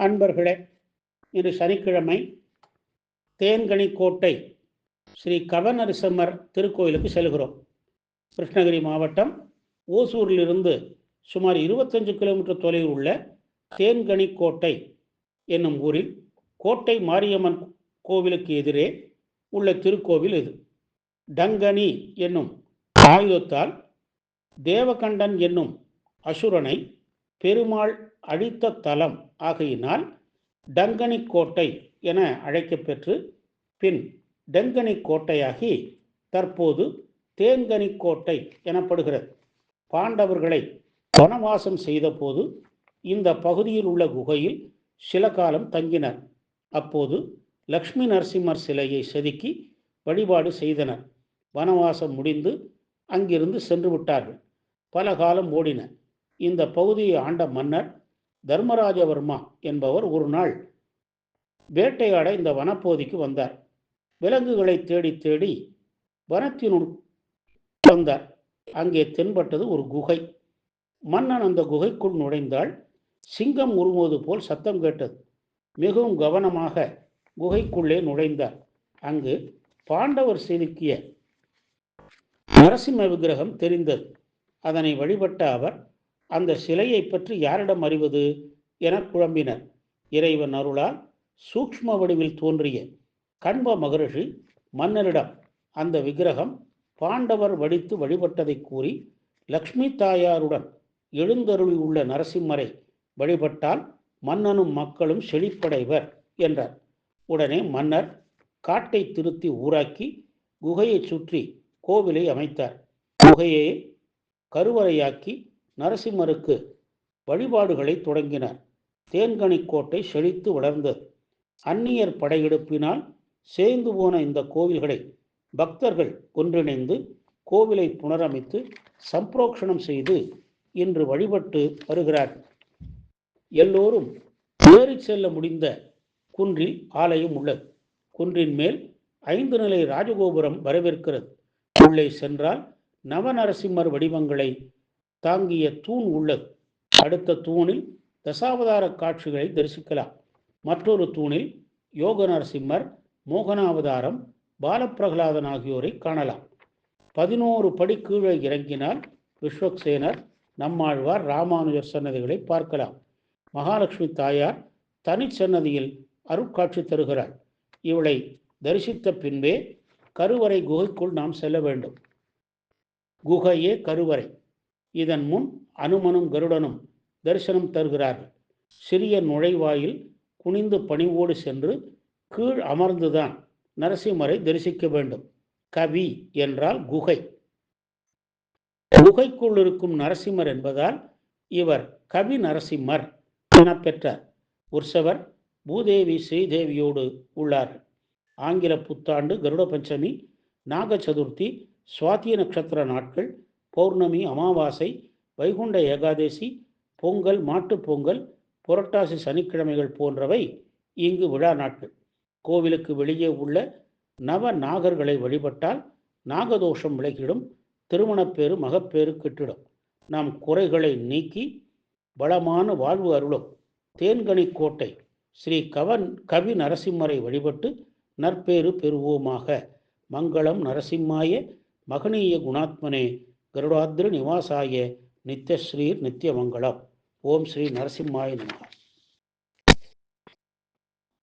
அன்பர்களே, இன்று சனிக்கிழமை தேன்கனிக்கோட்டை ஸ்ரீ கவநரசிம்மர் திருக்கோயிலுக்கு செல்கிறோம். கிருஷ்ணகிரி மாவட்டம் ஓசூரிலிருந்து சுமார் 25 கிலோமீட்டர் தொலைவில் உள்ள தேன்கனிக்கோட்டை என்னும் ஊரில் கோட்டை மாரியம்மன் கோவிலுக்கு எதிரே உள்ள திருக்கோவில் இது. டங்கனி என்னும் ஆயுதத்தால் தேவகண்டன் என்னும் அசுரனை பெருமாள் அழித்த தலம் ஆகையினால் டங்கனிக்கோட்டை என அழைக்கப்பெற்று பின் டங்கனிக்கோட்டையாகி தற்போது தேன்கனிக்கோட்டை எனப்படுகிறது. பாண்டவர்களை வனவாசம் செய்த போது இந்த பகுதியில் உள்ள குகையில் சில காலம் தங்கினர். அப்போது லக்ஷ்மி நரசிம்மர் சிலையை செதுக்கி வழிபாடு செய்தனர். வனவாசம் முடிந்து அங்கிருந்து சென்று விட்டார்கள். பல காலம் ஓடின. இந்த பகுதியை ஆண்ட மன்னர் தர்மராஜவர்மா என்பவர் ஒரு நாள் வேட்டையாட இந்த வனப்பகுதிக்கு வந்தார். விலங்குகளை தேடி தேடி வனத்தினுள் வந்தார். அங்கே தென்பட்டது ஒரு குகை. மன்னன் அந்த குகைக்குள் நுழைந்தால் சிங்கம் உருமுவது போல் சத்தம் கேட்டது. மிகவும் கவனமாக குகைக்குள்ளே நுழைந்தார். அங்கு பாண்டவர் செதுக்கிய நரசிம்ம விக்கிரகம் தெரிந்தது. அதனை வழிபட்ட அவர் அந்த சிலையை பற்றி யாரிடம் அறிவது என குழம்பினர். இறைவன் அருளால் சூக்ஷ்ம வடிவில் தோன்றிய கண்ப மகரிஷி மன்னரிடம் அந்த விக்கிரகம் பாண்டவர் வடித்து வழிபட்டதை கூறி லக்ஷ்மி தாயாருடன் எழுந்தருளி உள்ள நரசிம்மரை வழிபட்டால் மன்னனும் மக்களும் செழிப்படைவர் என்றார். உடனே மன்னர் காட்டை திருத்தி ஊராக்கி குகையை சுற்றி கோவிலை அமைத்தார். குகையை கருவறையாக்கி நரசிம்மருக்கு வழிபாடுகளை தொடங்கினார். தேன்கனிக்கோட்டை செழித்து வளர்ந்தது. அந்நியர் படையெடுப்பினால் சேர்ந்து போன இந்த கோவில்களை பக்தர்கள் ஒன்றிணைந்து கோவிலை புனரமைத்து சம்பிரோக்ஷணம் செய்து இன்று வழிபட்டு வருகிறார்கள். எல்லோரும் ஏறி செல்ல முடிந்த குன்றில் ஆலயம் உள்ளது. குன்றின் மேல் 5 நிலை ராஜகோபுரம் வரவேற்கிறது. உள்ளே சென்றால் நவநரசிம்மர் வடிவங்களை தாங்கிய தூண் உள்ளது. அடுத்த தூணில் தசாவதார காட்சிகளை தரிசிக்கலாம். மற்றொரு தூணில் யோக நரசிம்மர், மோகனாவதாரம், பாலப்பிரகலாதன் ஆகியோரை காணலாம். 11 படி கீழே இறங்கினால் விஸ்வக்சேனர், நம்மாழ்வார், ராமானுஜர் சன்னதிகளை பார்க்கலாம். மகாலட்சுமி தாயார் தனிச்சன்னதியில் அருட்காட்சி தருகிறாள். இவளை தரிசித்த பின்பே கருவறை குகைக்குள் நாம் செல்ல வேண்டும். குகையே கருவறை. இதன் முன் அனுமனும் கருடனும் தரிசனம் தருகிறார்கள். சிறிய நுழைவாயில் குனிந்து பணிவோடு சென்று கீழ் அமர்ந்துதான் நரசிம்மரை தரிசிக்க வேண்டும். கவி என்றால் குகை. குகைக்குள் இருக்கும் நரசிம்மர் என்பதால் இவர் கவி நரசிம்மர் என பெற்றார். உற்சவர் பூதேவி ஸ்ரீதேவியோடு உள்ளார்கள். ஆங்கில புத்தாண்டு, கருட பஞ்சமி, நாக சதுர்த்தி, சுவாதி நட்சத்திர நாட்கள், பௌர்ணமி, அமாவாசை, வைகுண்ட ஏகாதசி, பொங்கல், மாட்டுப் பொங்கல், புரட்டாசி சனிக்கிழமைகள் போன்றவை இங்கு விழா நாட்கள். கோவிலுக்கு வெளியே உள்ள நவ நாகர்களை வழிபட்டால் நாகதோஷம் விலகிடும். திருமணப்பேறு, மகப்பேறு கிட்டிடும். நம் குறைகளை நீக்கி வளமான வாழ்வு அருளும். தேன்கனிக்கோட்டை ஸ்ரீ கவி நரசிம்மரை வழிபட்டு நற்பேறு பெறுவோமாக. மங்களம் நரசிம்மாய மகனீய குணாத்மனே கருடாத்ரி நிவாசாய நித்யஸ்ரீர் நித்யமங்கலம். ஓம் ஸ்ரீ நரசிம்மாய நமः.